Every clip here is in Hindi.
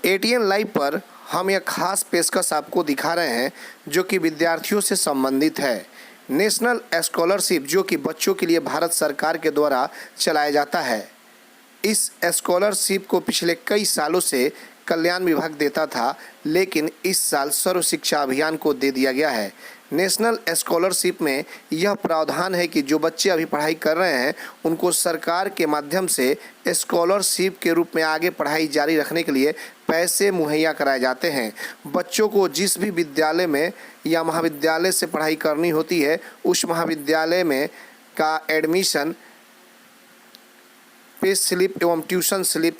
एटीएन लाइव पर हम यह खास पेशकश आपको दिखा रहे हैं जो कि विद्यार्थियों से संबंधित है। नेशनल स्कॉलरशिप जो कि बच्चों के लिए भारत सरकार के द्वारा चलाया जाता है। इस स्कॉलरशिप को पिछले कई सालों से कल्याण विभाग देता था, लेकिन इस साल सर्व शिक्षा अभियान को दे दिया गया है। नेशनल स्कॉलरशिप में यह प्रावधान है कि जो बच्चे अभी पढ़ाई कर रहे हैं उनको सरकार के माध्यम से स्कॉलरशिप के रूप में आगे पढ़ाई जारी रखने के लिए पैसे मुहैया कराए जाते हैं। बच्चों को जिस भी विद्यालय में या महाविद्यालय से पढ़ाई करनी होती है उस महाविद्यालय में का एडमिशन, पे स्लिप एवं ट्यूशन स्लिप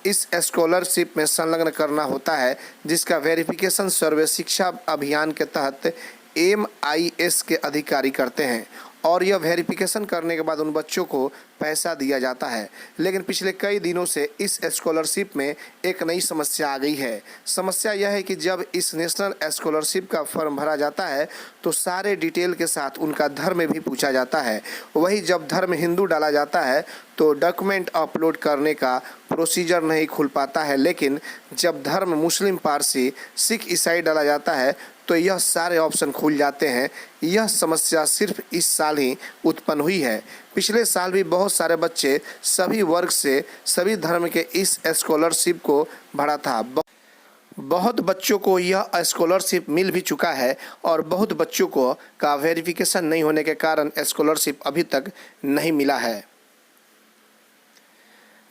इस स्कॉलरशिप में संलग्न करना होता है, जिसका वेरिफिकेशन सर्व शिक्षा अभियान के तहत MIS के अधिकारी करते हैं और यह वेरिफिकेशन करने के बाद उन बच्चों को पैसा दिया जाता है। लेकिन पिछले कई दिनों से इस स्कॉलरशिप में एक नई समस्या आ गई है। समस्या यह है कि जब इस नेशनल स्कॉलरशिप का फॉर्म भरा जाता है तो सारे डिटेल के साथ उनका धर्म भी पूछा जाता है। वही जब धर्म हिंदू डाला जाता है तो डॉक्यूमेंट अपलोड करने का प्रोसीजर नहीं खुल पाता है, लेकिन जब धर्म मुस्लिम, पारसी, सिख, ईसाई डाला जाता है तो यह सारे ऑप्शन खुल जाते हैं। यह समस्या सिर्फ इस साल ही उत्पन्न हुई है। पिछले साल भी बहुत सारे बच्चे सभी वर्ग से, सभी धर्म के इस स्कॉलरशिप को भरा था। बहुत बच्चों को यह स्कॉलरशिप मिल भी चुका है और बहुत बच्चों को का वेरिफिकेशन नहीं होने के कारण स्कॉलरशिप अभी तक नहीं मिला है।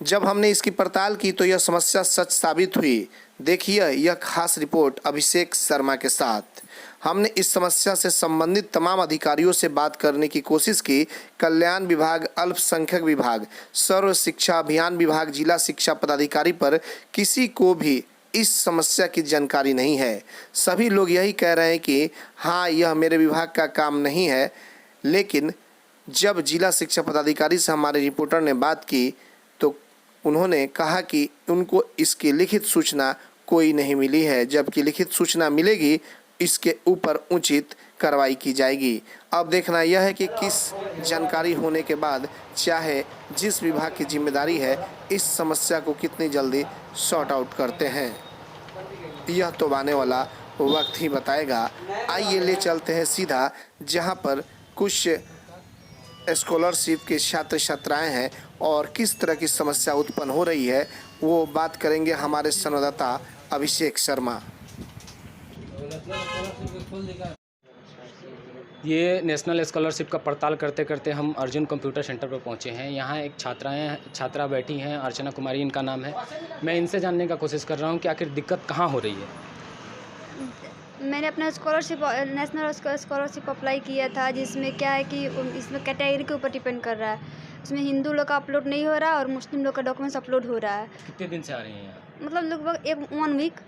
जब हमने इसकी पड़ताल की तो यह समस्या सच साबित हुई। देखिए यह खास रिपोर्ट अभिषेक शर्मा के साथ। हमने इस समस्या से संबंधित तमाम अधिकारियों से बात करने की कोशिश की। कल्याण विभाग, अल्पसंख्यक विभाग, सर्व शिक्षा अभियान विभाग, जिला शिक्षा पदाधिकारी पर किसी को भी इस समस्या की जानकारी नहीं है। सभी लोग यही कह रहे हैं कि हाँ, यह मेरे विभाग का काम नहीं है। लेकिन जब जिला शिक्षा पदाधिकारी से हमारे रिपोर्टर ने बात की तो उन्होंने कहा कि उनको इसकी लिखित सूचना कोई नहीं मिली है, जबकि लिखित सूचना मिलेगी इसके ऊपर उचित कार्रवाई की जाएगी। अब देखना यह है कि किस जानकारी होने के बाद चाहे जिस विभाग की जिम्मेदारी है इस समस्या को कितनी जल्दी सॉर्ट आउट करते हैं, यह तो आने वाला वक्त ही बताएगा। आइए ले चलते हैं सीधा जहां पर कुछ स्कॉलरशिप के छात्र छात्राएं हैं और किस तरह की समस्या उत्पन्न हो रही है वो बात करेंगे हमारे संवाददाता अभिषेक शर्मा। ये नेशनल स्कॉलरशिप का पड़ताल करते करते हम अर्जुन कंप्यूटर सेंटर पर पहुंचे हैं। यहाँ एक छात्रा बैठी हैं, अर्चना कुमारी इनका नाम है। मैं इनसे जानने का कोशिश कर रहा हूँ कि आखिर दिक्कत कहाँ हो रही है। मैंने अपना नेशनल स्कॉलरशिप अप्लाई किया था, जिसमें क्या है कि इसमें कैटेगरी के ऊपर डिपेंड कर रहा है। उसमें हिंदू लोग का अपलोड नहीं हो रहा है और मुस्लिम लोग का डॉक्यूमेंट्स अपलोड हो रहा है। कितने दिन से आ रही हैं यहाँ? मतलब लगभग 1 वीक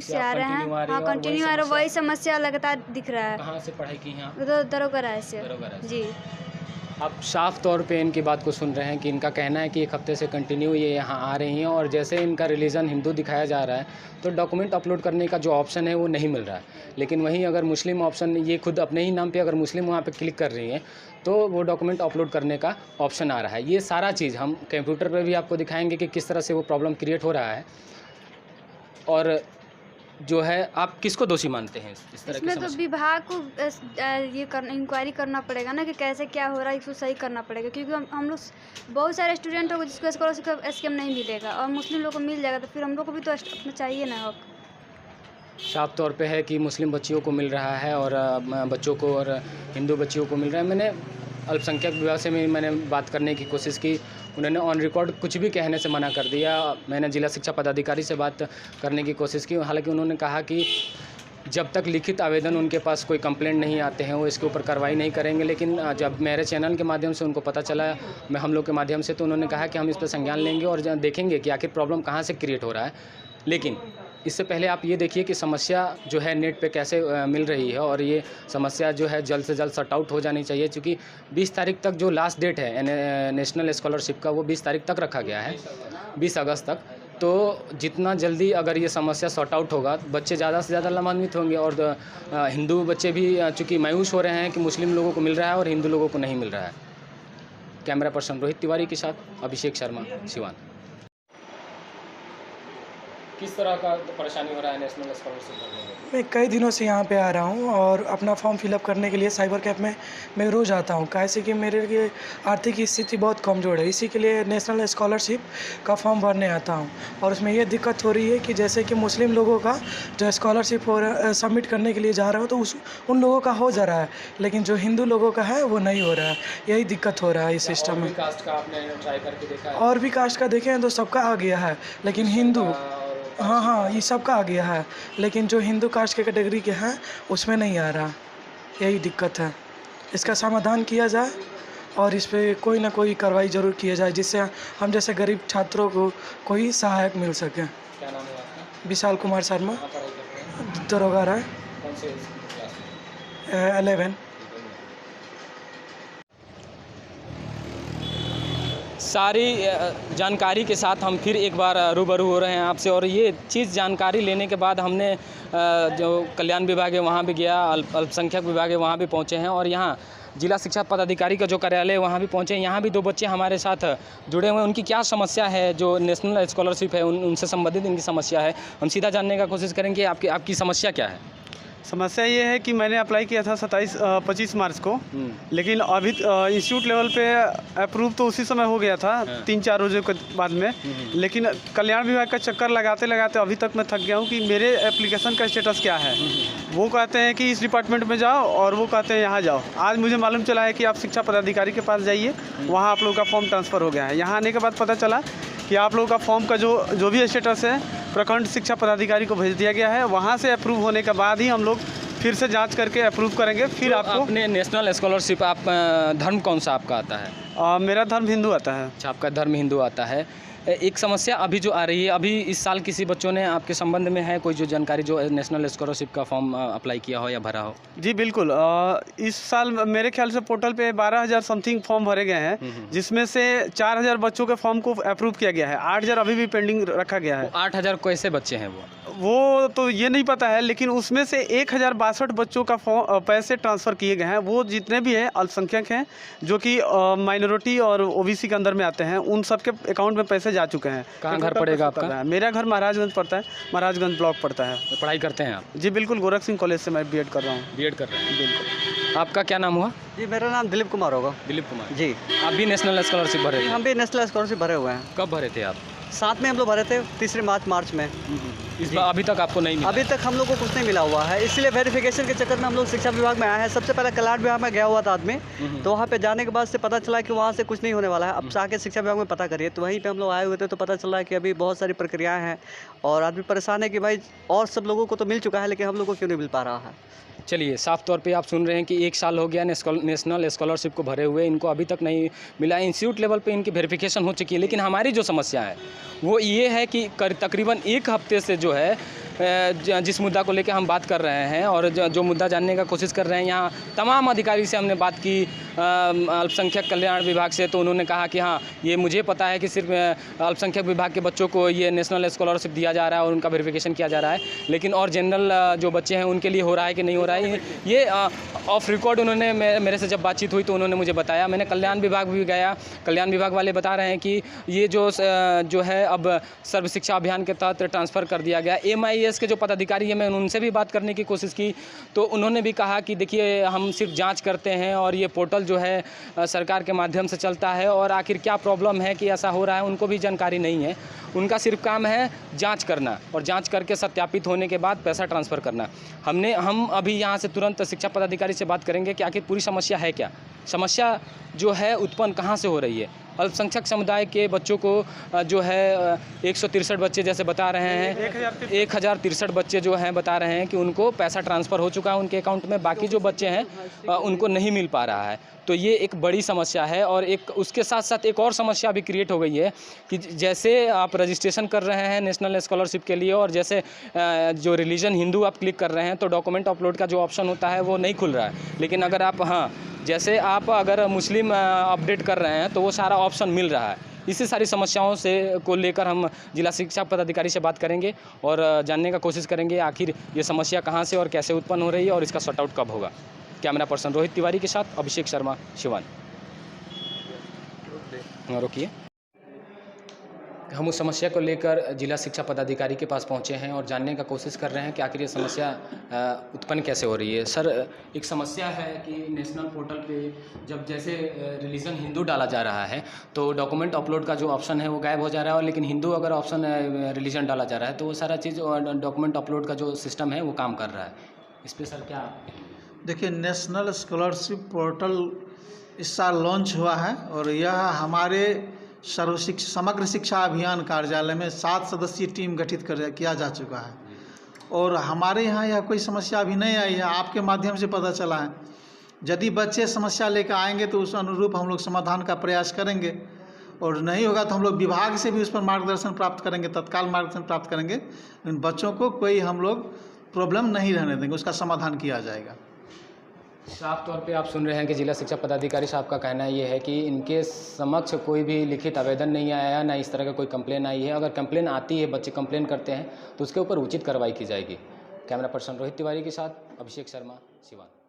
से आ रहे हैं। हाँ, कंटिन्यू आ रहा है। वही समस्या लगातार दिख रहा है। कहाँ से पढ़ाई की यहाँ? दरोगा राय से जी। आप साफ तौर पे इनकी बात को सुन रहे हैं कि इनका कहना है कि 1 हफ्ते से कंटिन्यू ये यहाँ आ रही हैं और जैसे इनका रिलीजन हिंदू दिखाया जा रहा है तो डॉक्यूमेंट अपलोड करने का जो ऑप्शन है वो नहीं मिल रहा है। लेकिन वहीं अगर मुस्लिम ऑप्शन, ये खुद अपने ही नाम पे अगर मुस्लिम वहाँ पे क्लिक कर रही हैं तो वो डॉक्यूमेंट अपलोड करने का ऑप्शन आ रहा है। ये सारा चीज़ हम कंप्यूटर पर भी आपको दिखाएँगे कि किस तरह से वो प्रॉब्लम क्रिएट हो रहा है। और जो है, आप किसको दोषी मानते हैं इस तरह की समस्या? तो विभाग को ये इंक्वायरी करना पड़ेगा ना कि कैसे क्या हो रहा है, इसको सही करना पड़ेगा। क्योंकि हम लोग बहुत सारे स्टूडेंट को जिसको स्कॉलरशिप का स्कीम नहीं मिलेगा और मुस्लिम लोग को मिल जाएगा तो फिर हम लोग को भी तो अपना चाहिए ना हक। साफ तौर पे है कि मुस्लिम बच्चियों को मिल रहा है और बच्चों को और हिंदू बच्चियों को मिल रहा है। मैंने अल्पसंख्यक विभाग से मैंने बात करने की कोशिश की, उन्होंने ऑन रिकॉर्ड कुछ भी कहने से मना कर दिया। मैंने जिला शिक्षा पदाधिकारी से बात करने की कोशिश की, हालांकि उन्होंने कहा कि जब तक लिखित आवेदन उनके पास कोई कंप्लेंट नहीं आते हैं वो इसके ऊपर कार्रवाई नहीं करेंगे। लेकिन जब मेरे चैनल के माध्यम से उनको पता चला, हम लोग के माध्यम से, तो उन्होंने कहा कि हम इस पर संज्ञान लेंगे और देखेंगे कि आखिर प्रॉब्लम कहाँ से क्रिएट हो रहा है। लेकिन इससे पहले आप ये देखिए कि समस्या जो है नेट पे कैसे मिल रही है और ये समस्या जो है जल्द से जल्द सॉर्ट आउट हो जानी चाहिए, क्योंकि 20 तारीख तक जो लास्ट डेट है नेशनल स्कॉलरशिप का वो 20 तारीख तक रखा गया है, 20 अगस्त तक। तो जितना जल्दी अगर ये समस्या सॉर्ट आउट होगा बच्चे ज़्यादा से ज़्यादा लाभान्वित होंगे और हिंदू बच्चे भी चूँकि मायूस हो रहे हैं कि मुस्लिम लोगों को मिल रहा है और हिंदू लोगों को नहीं मिल रहा है। कैमरा पर्सन रोहित तिवारी के साथ अभिषेक शर्मा, सिवान। किस तरह का परेशानी हो रहा है नेशनल स्कॉलरशिप भरने में? मैं कई दिनों से यहाँ पे आ रहा हूँ और अपना फॉर्म फिलअप करने के लिए साइबर कैफ़ में मैं रोज़ आता हूँ। कैसे कि मेरे लिए आर्थिक स्थिति बहुत कमज़ोर है, इसी के लिए नेशनल स्कॉलरशिप का फॉर्म भरने आता हूँ। और उसमें ये दिक्कत हो रही है कि जैसे कि मुस्लिम लोगों का जो स्कॉलरशिप सबमिट करने के लिए जा रहा हो तो उन लोगों का हो जा रहा है, लेकिन जो हिंदू लोगों का है वो नहीं हो रहा है। यही दिक्कत हो रहा है इस सिस्टम में। कास्ट का आपने ट्राई करके देखा है? और भी कास्ट का देखें तो सबका आ गया है, लेकिन हिंदू हाँ ये सबका आ गया है, लेकिन जो हिंदू कास्ट के कैटेगरी के हैं उसमें नहीं आ रहा। यही दिक्कत है, इसका समाधान किया जाए और इस पे कोई ना कोई कार्रवाई ज़रूर किया जाए, जिससे हम जैसे गरीब छात्रों को कोई सहायक मिल सके। क्या नाम है आपका? विशाल कुमार शर्मा, कहाँ पढ़ाई करते हैं? दरोगा राय, कौन से क्लास में? 11। सारी जानकारी के साथ हम फिर एक बार रूबरू हो रहे हैं आपसे, और ये चीज़ जानकारी लेने के बाद हमने जो कल्याण विभाग है वहाँ भी गया, अल्पसंख्यक विभाग है वहाँ भी पहुँचे हैं, और यहाँ जिला शिक्षा पदाधिकारी का जो कार्यालय है वहाँ भी पहुँचे हैं। यहाँ भी 2 बच्चे हमारे साथ जुड़े हुए हैं। उनकी क्या समस्या है, जो नेशनल स्कॉलरशिप है उनसे संबंधित इनकी समस्या है, हम सीधा जानने का कोशिश करेंगे। आपकी समस्या क्या है? समस्या ये है कि मैंने अप्लाई किया था 25 मार्च को, लेकिन अभी इंस्टीट्यूट लेवल पे अप्रूव तो उसी समय हो गया था, 3-4 रोज़ों के बाद में। लेकिन कल्याण विभाग का चक्कर लगाते लगाते अभी तक मैं थक गया हूँ कि मेरे एप्लीकेशन का स्टेटस क्या है। वो कहते हैं कि इस डिपार्टमेंट में जाओ और वो कहते हैं यहाँ जाओ। आज मुझे मालूम चला है कि आप शिक्षा पदाधिकारी के पास जाइए, वहाँ आप लोगों का फॉर्म ट्रांसफ़र हो गया है। यहाँ आने के बाद पता चला कि आप लोगों का फॉर्म का जो भी स्टेटस है प्रखंड शिक्षा पदाधिकारी को भेज दिया गया है। वहाँ से अप्रूव होने के बाद ही हम लोग फिर से जांच करके अप्रूव करेंगे। फिर आपको अपने नेशनल स्कॉलरशिप, आप धर्म कौन सा आपका आता है? मेरा धर्म हिंदू आता है। अच्छा, आपका धर्म हिंदू आता है। एक समस्या अभी जो आ रही है, अभी इस साल किसी बच्चों ने आपके संबंध में है कोई जो जानकारी, जो नेशनल स्कॉलरशिप का फॉर्म अप्लाई किया हो या भरा हो? जी बिल्कुल, इस साल मेरे ख्याल से पोर्टल पे 12,000 समथिंग फॉर्म भरे गए हैं, जिसमें से 4,000 बच्चों के फॉर्म को अप्रूव किया गया है। 8,000 अभी भी पेंडिंग रखा गया है। 8,000 कैसे बच्चे हैं वो तो ये नहीं पता है, लेकिन उसमें से 1,062 बच्चों का पैसे ट्रांसफ़र किए गए हैं। वो जितने भी हैं अल्पसंख्यक हैं, जो कि माइनॉरिटी और ओबीसी के अंदर में आते हैं, उन सबके अकाउंट में पैसे जा चुके हैं। कहाँ घर पड़ेगा आपका? मेरा घर महाराजगंज पड़ता है, महाराजगंज ब्लॉक पड़ता है। तो पढ़ाई करते हैं आप? जी बिल्कुल, गोरख सिंह कॉलेज से मैं बीएड कर रहा हूँ। बीएड कर रहे हैं? बिल्कुल। आपका क्या नाम हुआ? जी मेरा नाम दिलीप कुमार होगा। दिलीप कुमार जी। आप भी नेशनल स्कॉलरशिप भरे थे? हम भी नेशनल स्कॉलरशिप भरे हुए हैं। कब भरे थे आप? साथ में हम लोग भरे थे 3 मार्च में। इस बार अभी तक आपको नहीं मिला? अभी तक हम लोग को कुछ नहीं मिला हुआ है, इसलिए वेरिफिकेशन के चक्कर में हम लोग शिक्षा विभाग में आए हैं। सबसे पहले कल्याण विभाग में गया हुआ था आदमी, तो वहाँ पे जाने के बाद से पता चला कि वहाँ से कुछ नहीं होने वाला है। अब जाके शिक्षा विभाग में पता करिए, तो वहीं पे हम लोग आए हुए थे, तो पता चला है कि अभी बहुत सारी प्रक्रियाएं हैं और आदमी परेशान है कि भाई और सब लोगों को तो मिल चुका है, लेकिन हम लोग को क्यों नहीं मिल पा रहा है। चलिए, साफ तौर पे आप सुन रहे हैं कि 1 साल हो गया नेशनल स्कॉलरशिप को भरे हुए, इनको अभी तक नहीं मिला। इंस्टीट्यूट लेवल पे इनकी वेरिफिकेशन हो चुकी है, लेकिन हमारी जो समस्या है वो ये है कि तकरीबन 1 हफ्ते से जो है जिस मुद्दा को लेकर हम बात कर रहे हैं और जो मुद्दा जानने का कोशिश कर रहे हैं, यहाँ तमाम अधिकारी से हमने बात की, अल्पसंख्यक कल्याण विभाग से, तो उन्होंने कहा कि हाँ ये मुझे पता है कि सिर्फ अल्पसंख्यक विभाग के बच्चों को ये नेशनल स्कॉलरशिप दिया जा रहा है और उनका वेरिफिकेशन किया जा रहा है, लेकिन और जनरल जो बच्चे हैं उनके लिए हो रहा है कि नहीं हो रहा है, ये ऑफ रिकॉर्ड उन्होंने मेरे से जब बातचीत हुई तो उन्होंने मुझे बताया। मैंने कल्याण विभाग भी गया, कल्याण विभाग वाले बता रहे हैं कि ये जो है अब सर्व शिक्षा अभियान के तहत ट्रांसफ़र कर दिया गया। MIS के जो पदाधिकारी हैं, मैं उनसे भी बात करने की कोशिश की, तो उन्होंने भी कहा कि देखिए हम सिर्फ जांच करते हैं और ये पोर्टल जो है सरकार के माध्यम से चलता है, और आखिर क्या प्रॉब्लम है कि ऐसा हो रहा है उनको भी जानकारी नहीं है। उनका सिर्फ काम है जांच करना और जांच करके सत्यापित होने के बाद पैसा ट्रांसफ़र करना। हम अभी यहाँ से तुरंत शिक्षा पदाधिकारी से बात करेंगे कि आखिर पूरी समस्या है क्या, समस्या जो है उत्पन्न कहाँ से हो रही है। अल्पसंख्यक समुदाय के बच्चों को जो है 163 बच्चे जैसे बता रहे हैं, 1063 बच्चे जो हैं बता रहे हैं कि उनको पैसा ट्रांसफ़र हो चुका है उनके अकाउंट में, बाकी जो बच्चे हैं उनको नहीं मिल पा रहा है। तो ये एक बड़ी समस्या है, और एक उसके साथ साथ एक और समस्या भी क्रिएट हो गई है कि जैसे आप रजिस्ट्रेशन कर रहे हैं नेशनल स्कॉलरशिप के लिए और जैसे जो रिलीजन हिंदू आप क्लिक कर रहे हैं तो डॉक्यूमेंट अपलोड का जो ऑप्शन होता है वो नहीं खुल रहा है, लेकिन अगर आप जैसे आप अगर मुस्लिम अपडेट कर रहे हैं तो वो सारा ऑप्शन मिल रहा है। इसी सारी समस्याओं से को लेकर हम जिला शिक्षा पदाधिकारी से बात करेंगे और जानने का कोशिश करेंगे आखिर ये समस्या कहाँ से और कैसे उत्पन्न हो रही है और इसका सॉर्ट आउट कब होगा। कैमरा पर्सन रोहित तिवारी के साथ अभिषेक शर्मा, शिवान। रोकिए। हम उस समस्या को लेकर जिला शिक्षा पदाधिकारी के पास पहुंचे हैं और जानने का कोशिश कर रहे हैं कि आखिर ये समस्या उत्पन्न कैसे हो रही है। सर, एक समस्या है कि नेशनल पोर्टल पे जब जैसे रिलीजन हिंदू डाला जा रहा है तो डॉक्यूमेंट अपलोड का जो ऑप्शन है वो गायब हो जा रहा है, और लेकिन हिंदू अगर ऑप्शन रिलीजन डाला जा रहा है तो वो सारा चीज़ डॉक्यूमेंट अपलोड का जो सिस्टम है वो काम कर रहा है। इस पर सर क्या? देखिए, नेशनल स्कॉलरशिप पोर्टल इस साल लॉन्च हुआ है और यह हमारे समग्र शिक्षा अभियान कार्यालय में 7 सदस्यीय टीम गठित किया जा चुका है और हमारे यहाँ यह कोई समस्या अभी नहीं आई है, आपके माध्यम से पता चला है। यदि बच्चे समस्या लेकर आएंगे तो उस अनुरूप हम लोग समाधान का प्रयास करेंगे और नहीं होगा तो हम लोग विभाग से भी उस पर मार्गदर्शन प्राप्त करेंगे, तत्काल मार्गदर्शन प्राप्त करेंगे। इन बच्चों को कोई हम लोग प्रॉब्लम नहीं रहने देंगे, उसका समाधान किया जाएगा। साफ तौर पे आप सुन रहे हैं कि जिला शिक्षा पदाधिकारी साहब का कहना ये है कि इनके समक्ष कोई भी लिखित आवेदन नहीं आया है, ना इस तरह का कोई कंप्लेन आई है। अगर कंप्लेन आती है, बच्चे कंप्लेन करते हैं तो उसके ऊपर उचित कार्रवाई की जाएगी। कैमरा पर्सन रोहित तिवारी के साथ अभिषेक शर्मा, सिवान।